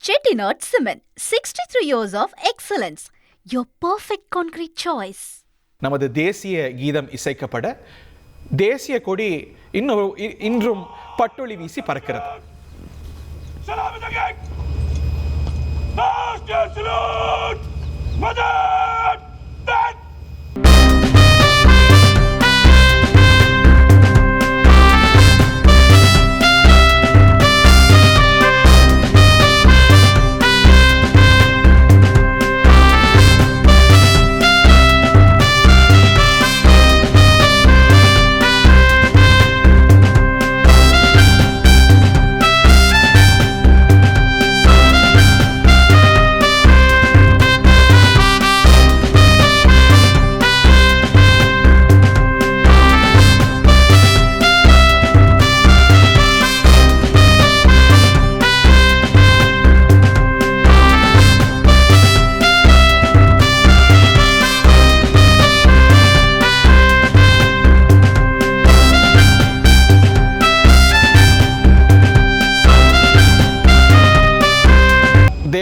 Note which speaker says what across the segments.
Speaker 1: Chettinad Cement, 63 years of excellence. Your perfect concrete choice.
Speaker 2: நமது தேசிய கீதம் இசைக்கப்பட தேசிய கொடி இன்றும் பட்டொளி வீசி பறக்கிறது.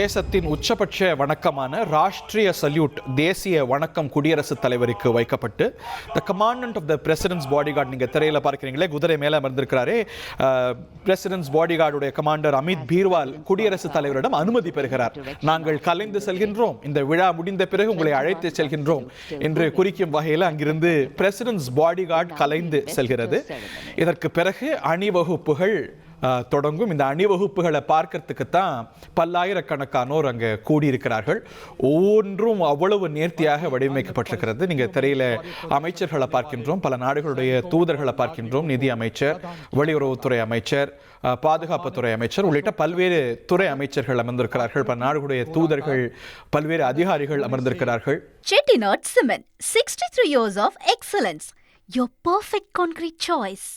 Speaker 2: தேசத்தின் உச்சபட்ச வணக்கமான ராஷ்ட்ரிய சல்யூட் தேசிய வணக்கம் குடியரசுத் தலைவருக்கு வைக்கப்பட்டு the commandant of the president's bodyguard நீங்கள் திரையில் பார்க்குறீங்களே குதிரை மேலே அமர்ந்திருக்கிறாரே பிரசிடென்ட்ஸ் பாடிகார்டுடைய கமாண்டர் அமித் பீர்வால் குடியரசுத் தலைவரிடம் அனுமதி பெறுகிறார். நாங்கள் கலைந்து செல்கின்றோம், இந்த விழா முடிந்த பிறகு உங்களை அழைத்து செல்கின்றோம் என்று குறிக்கும் வகையில் அங்கிருந்து பிரசிடென்ட்ஸ் பாடிகார்டு கலைந்து செல்கிறது. இதற்கு பிறகு அணிவகுப்புகள் தொடங்கும். இந்த அணிவகுப்புகளை பார்க்கறதுக்கு தான் பல்லாயிரக்கணக்கானோர் அங்கே கூடியிருக்கிறார்கள். ஒவ்வொன்றும் அவ்வளவு நேர்த்தியாக வடிவமைக்கப்பட்டிருக்கிறது. நீங்கள் திரையில அமைச்சர்களை பார்க்கின்றோம், பல நாடுகளுடைய தூதர்களை பார்க்கின்றோம். நிதி அமைச்சர், வெளியுறவுத்துறை அமைச்சர், பாதுகாப்புத்துறை அமைச்சர் உள்ளிட்ட பல்வேறு துறை அமைச்சர்கள் அமர்ந்திருக்கிறார்கள். பல நாடுகளுடைய தூதர்கள், பல்வேறு அதிகாரிகள் அமர்ந்திருக்கிறார்கள்.
Speaker 1: Chettinad Cement, 63 years of excellence. Your perfect concrete choice.